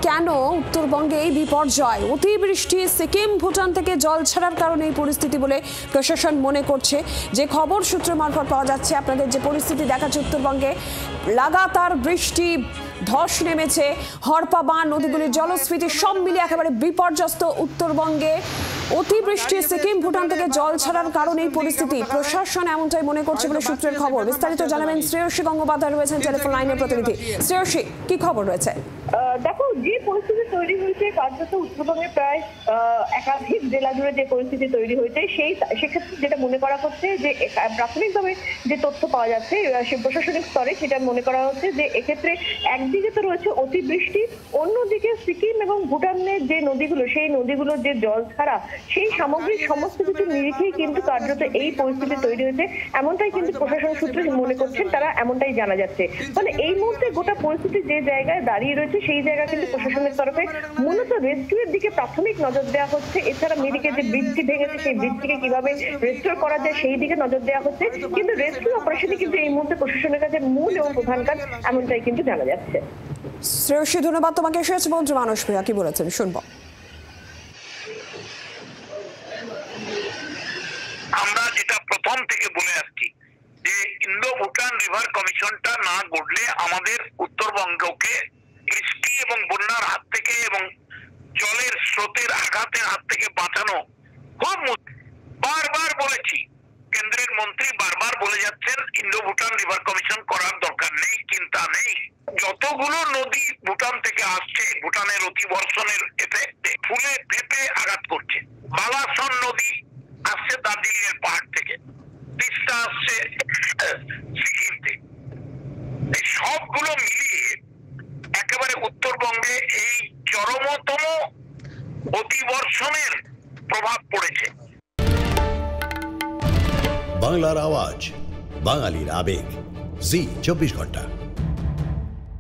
কেন উত্তরবঙ্গে এই বিপর্যয়? অতিবৃষ্টি, সিকিম ভুটান থেকে জল ছাড়ার কারণে এই পরিস্থিতি বলে প্রশাসন মনে করছে। যে খবর সূত্র মারফত পাওয়া যাচ্ছে, আপনাদের যে পরিস্থিতি দেখাচ্ছে উত্তরবঙ্গে, লাগাতার বৃষ্টি, ধস নেমেছে, হরপা বাঁধ, নদীগুলির জলস্ফীতি সব মিলিয়ে একেবারে বিপর্যস্ত উত্তরবঙ্গে। অতিবৃষ্টি, সিকিম ভুটান থেকে জল ছাড়ার কারণে এই পরিস্থিতি, প্রশাসন এমনটাই মনে করছে বলে সূত্রের খবর। বিস্তারিত জানাবেন শ্রেয়সী গঙ্গোপাধ্যায়, রয়েছেন টেলিফোন লাইনের প্রতিনিধি। শ্রেয়সী, কি খবর রয়েছে? দেখো, যে পরিস্থিতি তৈরি হয়েছে, কার্যত উত্তরবঙ্গে প্রায় একাধিক জেলা জুড়ে যে পরিস্থিতি তৈরি হয়েছে, সেক্ষেত্রে যেটা মনে করা হচ্ছে যে প্রাথমিকভাবে যে তথ্য পাওয়া যাচ্ছে প্রশাসনিক স্তরে, সেটা মনে করা হচ্ছে যে এক্ষেত্রে একদিকে তো রয়েছে অতিবৃষ্টি, অন্যদিকে সিকিম এবং ভুটানের যে নদীগুলো, সেই নদীগুলোর যে জল ছাড়া, সেই সামগ্রিক সমস্ত কিছু নিরিখেই কিন্তু কার্যত এই পরিস্থিতি তৈরি হয়েছে, এমনটাই কিন্তু প্রশাসন সূত্রে মনে করছেন তারা, এমনটাই জানা যাচ্ছে। ফলে এই মুহূর্তে গোটা পরিস্থিতি যে জায়গায় দাঁড়িয়ে রয়েছে, সেই জায়গা কিন্তু প্রশাসনের তরফে মূলত রেস্কিউর দিকে প্রাথমিক নজর দেওয়া হচ্ছে। এছাড়া মিরিকে যে ব্রিজটি ভেঙেছে, সেই ব্রিজটিকে কিভাবে রেস্টোর করা যায় সেই দিকে নজর দেওয়া হচ্ছে। কিন্তু রেস্কিউ অপারেশনে কিন্তু এই মুহূর্তে প্রশাসনের কাছে মূল এবং প্রধান কাজ, এমনটাই কিন্তু জানা যাচ্ছে। শ্রেয়সী, ধন্যবাদ তোমাকে। এসেছে বন্ধু মানুষ প্রিয়া, কি বলেছেন শুনবো। আমরা যেটা প্রথম থেকে বলে আসছি যে ইন্দো ভুটান রিভার কমিশনটা না গড়লে আমাদের উত্তরবঙ্গকে বৃষ্টি এবং বন্যার হাত থেকে এবং জলের স্রোতের আঘাতের হাত থেকে বাঁচানো খুব বারবার বলেছি। কেন্দ্রের মন্ত্রী বারবার বলে যাচ্ছেন ইন্দো ভুটান রিভার কমিশন করার দরকার নেই, চিন্তা নেই। যতগুলো নদী ভুটান থেকে আসছে, ভুটানের অতিবর্ষণের এফেক্টে ফুলে ফেপে আঘাত করছে। বালাসন নদী আসছে দার্জিলিং এর পাহাড় থেকে, তিস্তা আসছে সিকিম থেকে। এই সবগুলো মিলিয়ে একেবারে উত্তরবঙ্গে এই চরমতম অতিবর্ষণের প্রভাব পড়েছে। বাংলার আওয়াজ, বাঙালির আবেগ, জি 24 ঘন্টা।